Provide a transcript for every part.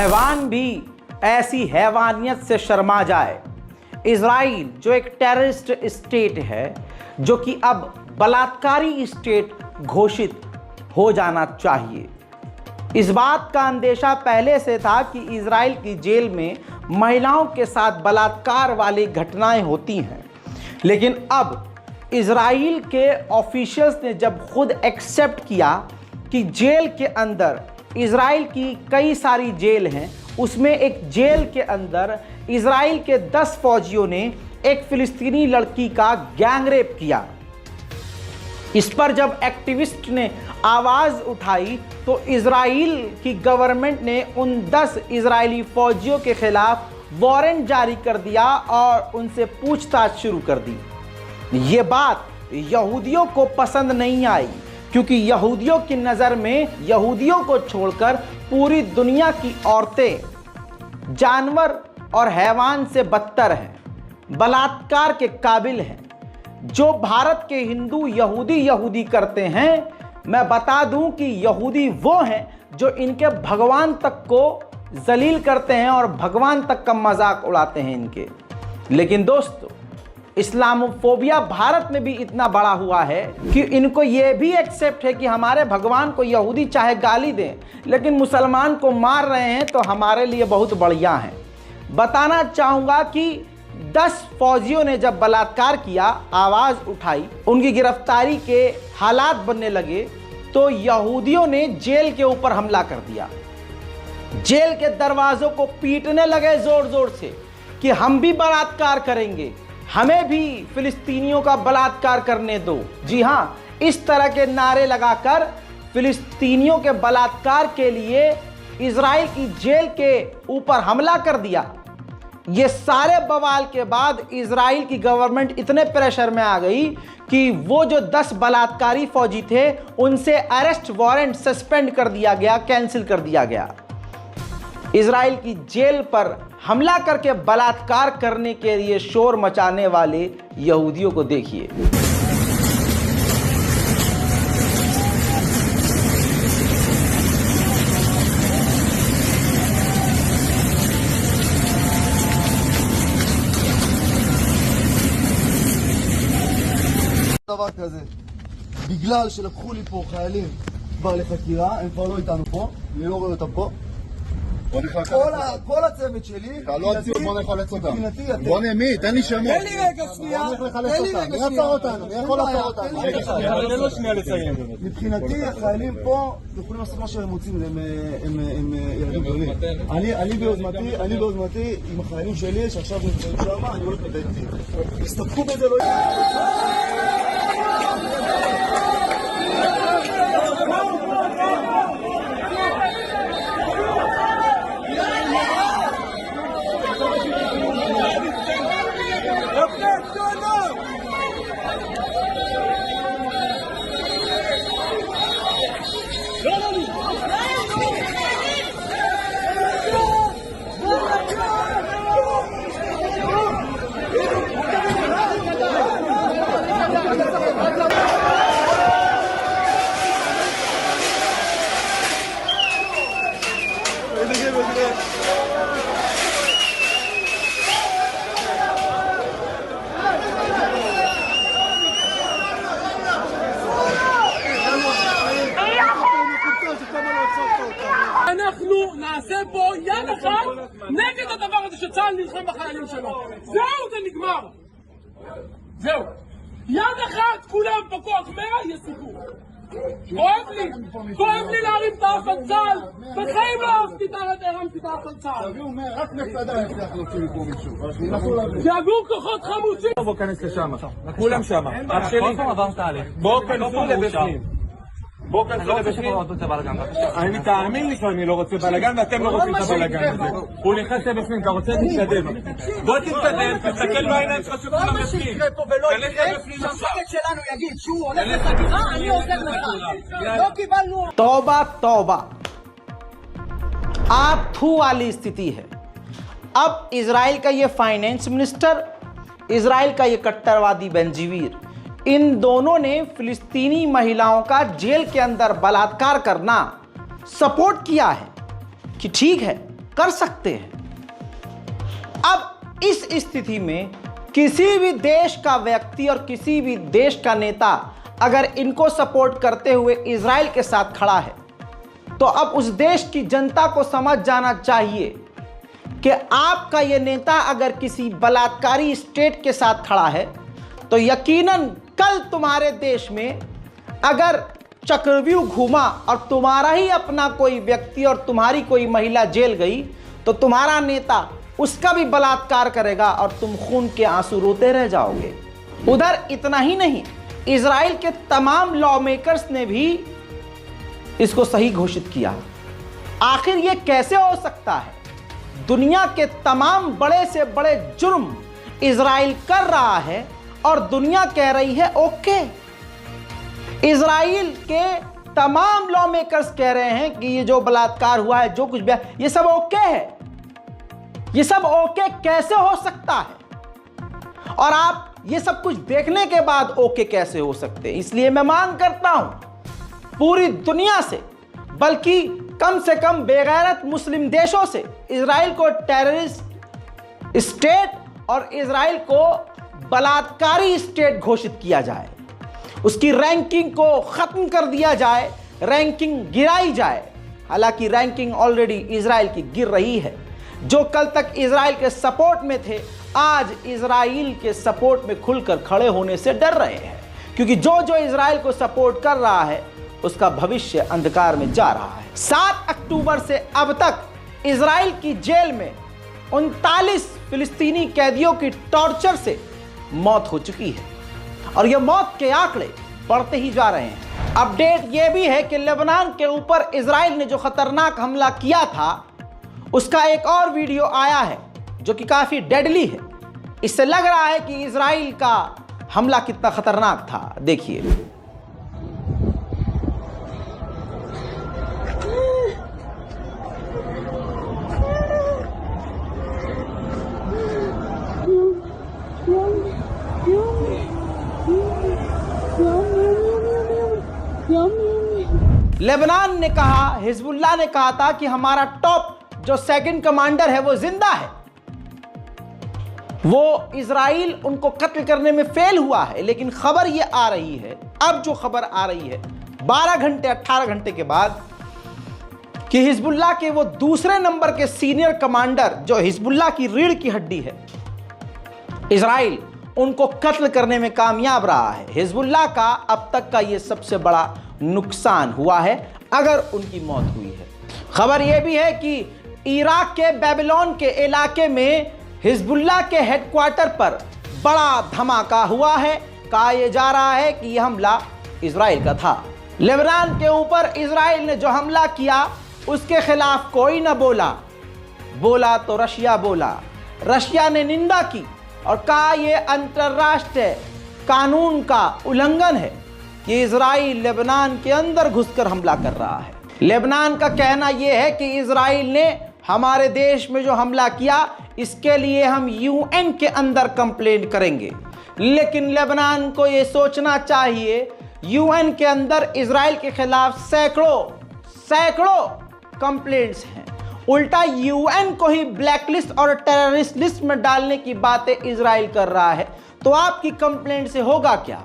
हैवान भी ऐसी हैवानियत से शर्मा जाए। इजराइल जो एक टेररिस्ट स्टेट है, जो कि अब बलात्कारी स्टेट घोषित हो जाना चाहिए। इस बात का अंदेशा पहले से था कि इजराइल की जेल में महिलाओं के साथ बलात्कार वाली घटनाएं होती हैं, लेकिन अब इजराइल के ऑफिशियल्स ने जब खुद एक्सेप्ट किया कि जेल के अंदर, इजराइल की कई सारी जेल हैं, उसमें एक जेल के अंदर इजराइल के 10 फौजियों ने एक फिलिस्तीनी लड़की का गैंगरेप किया। इस पर जब एक्टिविस्ट ने आवाज़ उठाई तो इजराइल की गवर्नमेंट ने उन 10 इजरायली फौजियों के खिलाफ वारंट जारी कर दिया और उनसे पूछताछ शुरू कर दी। ये बात यहूदियों को पसंद नहीं आई, क्योंकि यहूदियों की नज़र में यहूदियों को छोड़कर पूरी दुनिया की औरतें जानवर और हैवान से बदतर हैं, बलात्कार के काबिल हैं। जो भारत के हिंदू यहूदी करते हैं, मैं बता दूं कि यहूदी वो हैं जो इनके भगवान तक को जलील करते हैं और भगवान तक का मजाक उड़ाते हैं इनके। लेकिन दोस्तों, इस्लामोफोबिया भारत में भी इतना बड़ा हुआ है कि इनको ये भी एक्सेप्ट है कि हमारे भगवान को यहूदी चाहे गाली दें, लेकिन मुसलमान को मार रहे हैं तो हमारे लिए बहुत बढ़िया है। बताना चाहूँगा कि 10 फौजियों ने जब बलात्कार किया, आवाज़ उठाई, उनकी गिरफ्तारी के हालात बनने लगे, तो यहूदियों ने जेल के ऊपर हमला कर दिया। जेल के दरवाज़ों को पीटने लगे ज़ोर ज़ोर से कि हम भी बलात्कार करेंगे, हमें भी फिलिस्तीनियों का बलात्कार करने दो। जी हाँ, इस तरह के नारे लगाकर फिलिस्तीनियों के बलात्कार के लिए इजराइल की जेल के ऊपर हमला कर दिया। ये सारे बवाल के बाद इजराइल की गवर्नमेंट इतने प्रेशर में आ गई कि वो जो 10 बलात्कारी फौजी थे, उनसे अरेस्ट वारंट सस्पेंड कर दिया गया, कैंसिल कर दिया गया। इजराइल की जेल पर हमला करके बलात्कार करने के लिए शोर मचाने वाले यहूदियों को देखिए। דבר כזה, בגלל שלקחו לי פה חיילים כבר לחקירה, הם כבר לא איתנו פה, אני לא רואה אותם פה. כל הצוות שלי, תעלו הציוד, בוא נחלץ אותם. מבחינתי אתם. בוא נמי, תן לי שמות. תן לי רגע שנייה, תן לי רגע שנייה. מי יכול לעצור אותנו? תן לו שנייה לסיים. מבחינתי החיילים פה יכולים לעשות מה שהם רוצים, הם ילדים טובים. אני ביוזמתי עם החיילים שלי שעכשיו נמצאים שם, אני הולך לביתי. תסתפקו בזה, לא אנחנו נעשה פה יד אחת נגד הדבר הזה שצה"ל נלחם בחיילים שלו. זהו, זה נגמר. זהו. יד אחת, כולם פה כוח 100, יש סיפור. כואב לי להרים את האף על צה"ל. בחיים לא אהבתי הרמתי את האף על צה"ל. רק נפסדה נצליח להוציא מפה מישהו. שיגור כוחות חמושים. בוא כנס לשם. כולם שם. אח שלי. בוא כנסו לבפנים. בואו כנסו לבפנים. אני תאמין לי שאני לא רוצה בלגן ואתם לא רוצים את הבלגן הזה. הוא נכנס לבפנים, אתה רוצה להתקדם. בוא תתקדם, תסתכל בעיניים שלך שוב לבפנים. כל מה שיקרה פה ולא יקרה, שהמפקד שלנו יגיד שהוא הולך לחקירה, אני עוזר לך. לא קיבלנו... तौबा तौबा, आप थू वाली स्थिति है। अब इजराइल का ये फाइनेंस मिनिस्टर, इजराइल का ये कट्टरवादी बेंजीवीर, इन दोनों ने फिलिस्तीनी महिलाओं का जेल के अंदर बलात्कार करना सपोर्ट किया है कि ठीक है, कर सकते हैं। अब इस स्थिति में किसी भी देश का व्यक्ति और किसी भी देश का नेता अगर इनको सपोर्ट करते हुए इजराइल के साथ खड़ा है, तो अब उस देश की जनता को समझ जाना चाहिए कि आपका यह नेता अगर किसी बलात्कारी स्टेट के साथ खड़ा है, तो यकीनन कल तुम्हारे देश में अगर चक्रव्यूह घूमा और तुम्हारा ही अपना कोई व्यक्ति और तुम्हारी कोई महिला जेल गई, तो तुम्हारा नेता उसका भी बलात्कार करेगा और तुम खून के आंसू रोते रह जाओगे। उधर इतना ही नहीं, इजराइल के तमाम लॉ मेकर्स ने भी इसको सही घोषित किया। आखिर यह कैसे हो सकता है? दुनिया के तमाम बड़े से बड़े जुर्म इजराइल कर रहा है और दुनिया कह रही है ओके। इजराइल के तमाम लॉ मेकर्स कह रहे हैं कि ये जो बलात्कार हुआ है, जो कुछ भी, ये सब ओके है। ये सब ओके कैसे हो सकता है? और आप ये सब कुछ देखने के बाद ओके कैसे हो सकते हैं? इसलिए मैं मांग करता हूं पूरी दुनिया से, बल्कि कम से कम बेगैरत मुस्लिम देशों से, इजराइल को टेररिस्ट स्टेट और इजराइल को बलात्कारी स्टेट घोषित किया जाए। उसकी रैंकिंग को खत्म कर दिया जाए, रैंकिंग गिराई जाए। हालांकि रैंकिंग ऑलरेडी इजराइल की गिर रही है। जो कल तक इजराइल के सपोर्ट में थे, आज इजराइल के सपोर्ट में खुलकर खड़े होने से डर रहे हैं, क्योंकि जो जो इजराइल को सपोर्ट कर रहा है उसका भविष्य अंधकार में जा रहा है। 7 अक्टूबर से अब तक इजराइल की जेल में 39 फिलिस्तीनी कैदियों की टॉर्चर से मौत हो चुकी है और यह मौत के आंकड़े बढ़ते ही जा रहे हैं। अपडेट यह भी है कि लेबनान के ऊपर इजराइल ने जो खतरनाक हमला किया था, उसका एक और वीडियो आया है जो कि काफी डेडली है। इससे लग रहा है कि इजराइल का हमला कितना खतरनाक था। देखिए। लेबनान ने कहा, हिजबुल्लाह ने कहा था कि हमारा टॉप जो सेकंड कमांडर है वो जिंदा है। वो इजराइल उनको कत्ल करने में फेल हुआ है। लेकिन खबर ये आ रही है, अब जो खबर आ रही है 12 घंटे 18 घंटे के बाद, कि हिजबुल्लाह के वो दूसरे नंबर के सीनियर कमांडर जो हिजबुल्लाह की रीढ़ की हड्डी है, इजराइल उनको कत्ल करने में कामयाब रहा है। हिजबुल्लाह का अब तक का ये सबसे बड़ा नुकसान हुआ है अगर उनकी मौत हुई है। खबर यह भी है कि इराक के बेबीलोन के इलाके में हिजबुल्लाह के हेडक्वार्टर पर बड़ा धमाका हुआ है। कहा यह जा रहा है कि यह हमला इजराइल का था। लेबनान के ऊपर इजराइल ने जो हमला किया उसके खिलाफ कोई न बोला तो रशिया बोला। रशिया ने निंदा की और कहा यह अंतर्राष्ट्रीय कानून का उल्लंघन है कि इजराइल लेबनान के अंदर घुसकर हमला कर रहा है। लेबनान का कहना यह है कि इजराइल ने हमारे देश में जो हमला किया इसके लिए हम यूएन के अंदर कंप्लेंट करेंगे। लेकिन लेबनान को यह सोचना चाहिए, यूएन के अंदर इजराइल के खिलाफ सैकड़ों कंप्लेंट्स हैं। उल्टा यूएन को ही ब्लैकलिस्ट और टेररिस्ट लिस्ट में डालने की बातें इजराइल कर रहा है। तो आपकी कंप्लेंट से होगा क्या?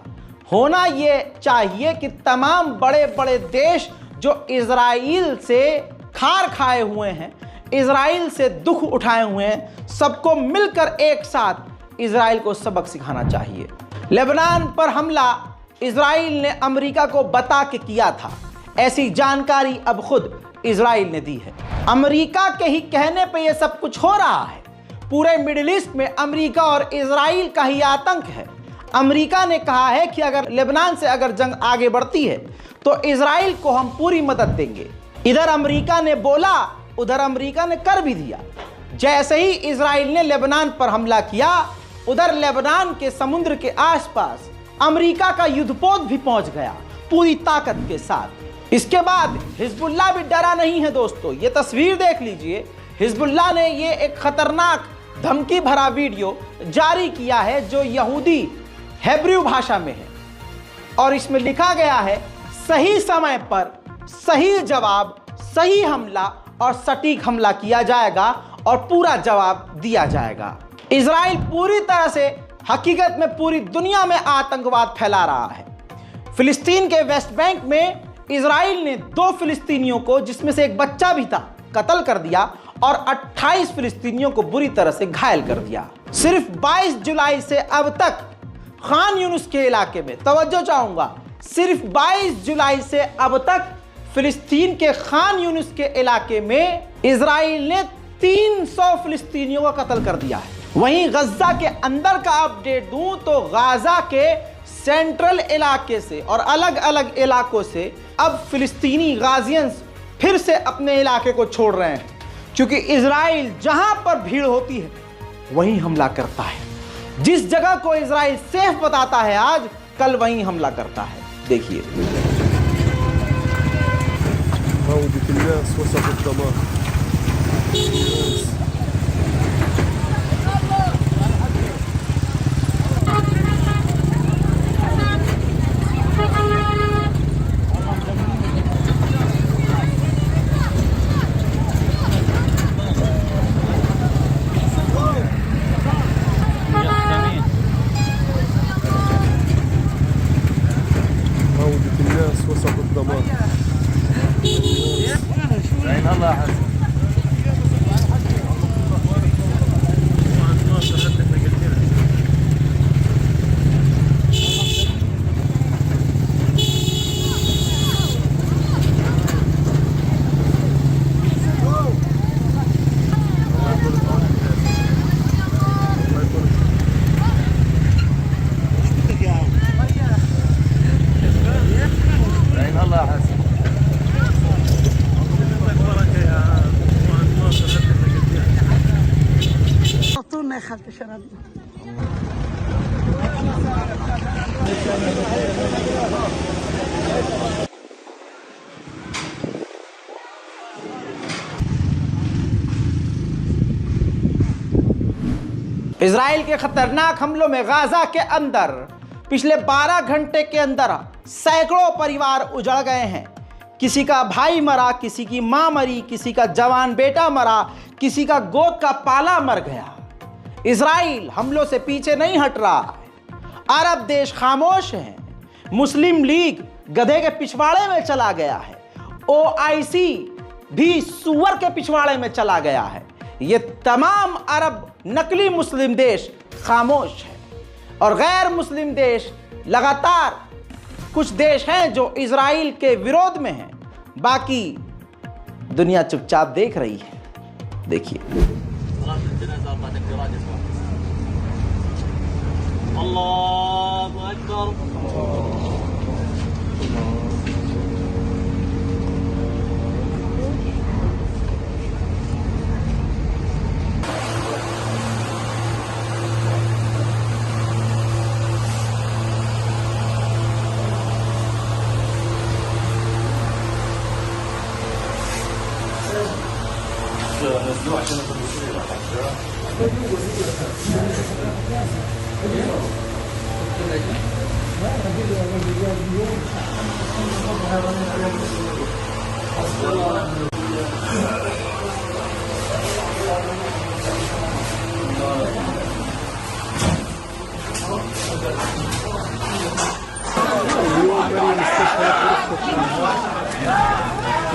होना यह चाहिए कि तमाम बड़े बड़े देश जो इजराइल से खार खाए हुए हैं, इजराइल से दुख उठाए हुए हैं, सबको मिलकर एक साथ इजराइल को सबक सिखाना चाहिए। लेबनान पर हमला इजराइल ने अमेरिका को बता के किया था, ऐसी जानकारी अब खुद इजराइल ने दी है। अमेरिका के ही कहने पे ये सब कुछ हो रहा है। पूरे मिडिल ईस्ट में अमेरिका और इजराइल का ही आतंक है। अमेरिका ने कहा है कि अगर लेबनान से अगर जंग आगे बढ़ती है तो इजराइल को हम पूरी मदद देंगे। इधर अमेरिका ने बोला, उधर अमेरिका ने कर भी दिया। जैसे ही इजराइल ने लेबनान पर हमला किया, उधर लेबनान के समुद्र के आसपास अमेरिका का युद्धपोत भी पहुंच गया पूरी ताकत के साथ। इसके बाद हिजबुल्लाह भी डरा नहीं है दोस्तों। ये तस्वीर देख लीजिए, हिजबुल्लाह ने ये एक खतरनाक धमकी भरा वीडियो जारी किया है जो यहूदी हेब्रू भाषा में है और इसमें लिखा गया है, सही समय पर सही जवाब, सही हमला और सटीक हमला किया जाएगा और पूरा जवाब दिया जाएगा। इजराइल पूरी तरह से हकीकत में पूरी दुनिया में आतंकवाद फैला रहा है। फिलिस्तीन के वेस्ट बैंक में इजराइल ने 2 फिलिस्तीनियों को, जिसमें से एक बच्चा भी था, कत्ल कर दिया और 28 फिलिस्तीनियों को बुरी तरह से घायल कर दिया। सिर्फ 22 जुलाई से अब तक खान यूनुस के इलाके में, तवज्जो चाहूंगा, सिर्फ 22 जुलाई से अब तक फिलिस्तीन के खान यूनुस के इलाके में इजराइल ने 300 फिलिस्तीनियों का कत्ल कर दिया है। वहीं गज्जा के अंदर का अपडेट दूं तो गाजा के सेंट्रल इलाके से और अलग अलग इलाकों से अब फिलिस्तीनी गाजियंस फिर से अपने इलाके को छोड़ रहे हैं, क्योंकि इजराइल जहां पर भीड़ होती है वहीं हमला करता है। जिस जगह को इजराइल सेफ बताता है आज, कल वहीं हमला करता है। देखिए, इजराइल के खतरनाक हमलों में गाजा के अंदर पिछले 12 घंटे के अंदर सैकड़ों परिवार उजड़ गए हैं। किसी का भाई मरा, किसी की मां मरी, किसी का जवान बेटा मरा, किसी का गोद का पाला मर गया। इजराइल हमलों से पीछे नहीं हट रहा है। अरब देश खामोश हैं। मुस्लिम लीग गधे के पिछवाड़े में चला गया है। OIC भी सुअर के पिछवाड़े में चला गया है। ये तमाम अरब नकली मुस्लिम देश खामोश है और गैर मुस्लिम देश लगातार, कुछ देश हैं जो इजराइल के विरोध में हैं, बाकी दुनिया चुपचाप देख रही है। देखिए, अल्लाहु अकबर।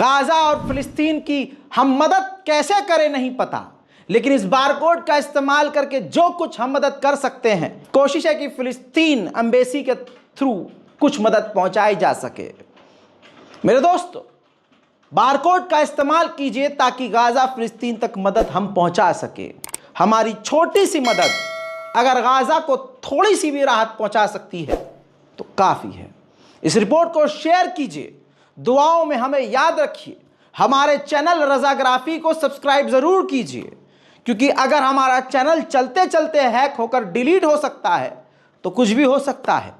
गाजा और फिलिस्तीन की हम मदद कैसे करें नहीं पता, लेकिन इस बारकोड का इस्तेमाल करके जो कुछ हम मदद कर सकते हैं, कोशिश है कि फिलिस्तीन एम्बेसी के थ्रू कुछ मदद पहुंचाई जा सके। मेरे दोस्तों, बारकोड का इस्तेमाल कीजिए ताकि गाजा फिलिस्तीन तक मदद हम पहुंचा सके। हमारी छोटी सी मदद अगर गाजा को थोड़ी सी भी राहत पहुंचा सकती है तो काफ़ी है। इस रिपोर्ट को शेयर कीजिए, दुआओं में हमें याद रखिए। हमारे चैनल रज़ाग्राफी को सब्सक्राइब ज़रूर कीजिए, क्योंकि अगर हमारा चैनल चलते चलते हैक होकर डिलीट हो सकता है तो कुछ भी हो सकता है।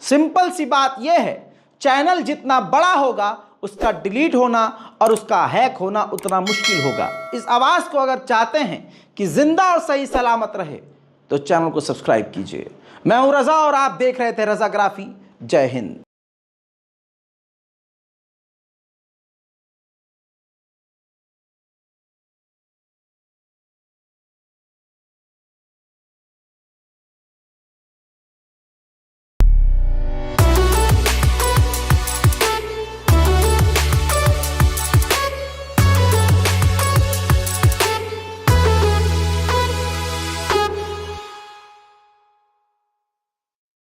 सिंपल सी बात यह है, चैनल जितना बड़ा होगा उसका डिलीट होना और उसका हैक होना उतना मुश्किल होगा। इस आवाज़ को अगर चाहते हैं कि जिंदा और सही सलामत रहे तो चैनल को सब्सक्राइब कीजिए। मैं हूं रजा और आप देख रहे थे रजाग्राफी। जय हिंद।